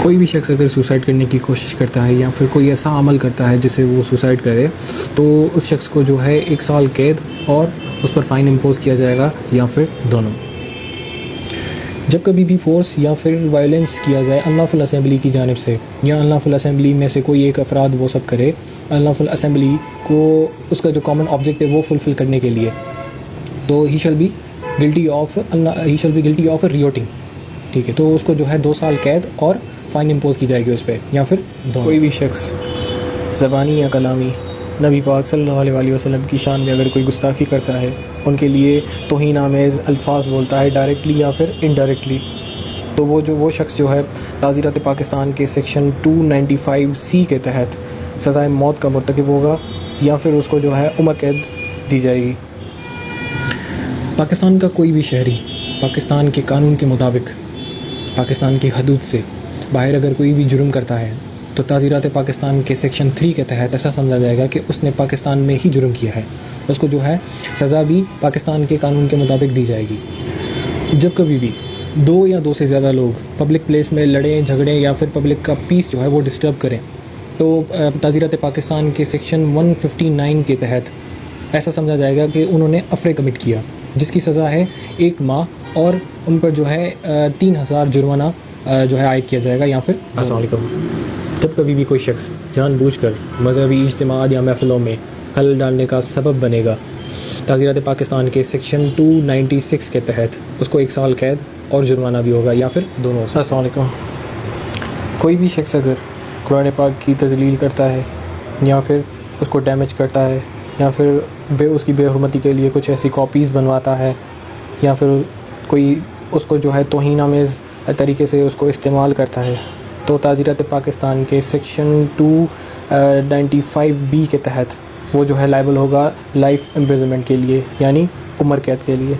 کوئی بھی شخص اگر سوسائڈ کرنے کی کوشش کرتا ہے یا پھر کوئی ایسا عمل کرتا ہے جسے وہ سوسائڈ کرے تو اس شخص کو جو ہے 1 سال قید اور اس پر فائن امپوز کیا جائے گا یا پھر دونوں۔ جب کبھی بھی فورس یا پھر وائلنس کیا جائے انلافل اسمبلی کی جانب سے یا انلافل اسمبلی میں سے کوئی ایک افراد وہ سب کرے انلافل اسمبلی کو اس کا جو کامن آبجیکٹ ہے وہ فلفل کرنے کے لیے، تو ہی شل بی گلٹی آف ریوٹنگ، ٹھیک ہے، تو اس کو جو ہے 2 سال قید اور فائن امپوز کی جائے گی اس پہ یا پھر دونوں۔ کوئی بھی شخص زبانی یا کلامی نبی پاک صلی اللہ علیہ وسلم کی شان میں اگر کوئی گستاخی کرتا ہے، ان کے لیے توہین آمیز الفاظ بولتا ہے ڈائریکٹلی یا پھر انڈائریکٹلی، تو وہ شخص جو ہے تعزیرات پاکستان کے سیکشن 295C کے تحت سزائے موت کا مرتکب ہوگا یا پھر اس کو جو ہے عمر قید دی جائے گی۔ پاکستان کا کوئی بھی شہری پاکستان کے قانون کے مطابق پاکستان کی حدود سے باہر اگر کوئی بھی جرم کرتا ہے تو تعزیرات پاکستان کے سیکشن 3 کے تحت ایسا سمجھا جائے گا کہ اس نے پاکستان میں ہی جرم کیا ہے، اس کو جو ہے سزا بھی پاکستان کے قانون کے مطابق دی جائے گی۔ جب کبھی بھی 2 یا 2 سے زیادہ لوگ پبلک پلیس میں لڑیں جھگڑیں یا پھر پبلک کا پیس جو ہے وہ ڈسٹرب کریں تو تعزیرات پاکستان کے سیکشن 159 کے تحت ایسا سمجھا جائے گا کہ انہوں نے افرے کمٹ کیا، جس کی سزا ہے 1 ماہ اور ان پر جو ہے 3000 جرمانہ جو ہے عائد کیا جائے گا یا پھر۔ السلام علیکم۔ جب کبھی بھی کوئی شخص جان بوجھ کر مذہبی اجتماعات یا محفلوں میں خلل ڈالنے کا سبب بنے گا، تعزیرات پاکستان کے سیکشن 296 کے تحت اس کو 1 سال قید اور جرمانہ بھی ہوگا یا پھر دونوں۔ السلام علیکم۔ کوئی بھی شخص اگر قرآن پاک کی تذلیل کرتا ہے یا پھر اس کو ڈیمیج کرتا ہے یا پھر اس کی بے حرمتی کے لیے کچھ ایسی کاپیز بنواتا ہے یا پھر کوئی اس کو جو ہے توہین آمیز طریقے سے اس کو استعمال کرتا ہے تو تعزیرات پاکستان کے سیکشن 295B کے تحت وہ جو ہے لائبل ہوگا لائف امپریزنمنٹ کے لیے، یعنی عمر قید کے لیے۔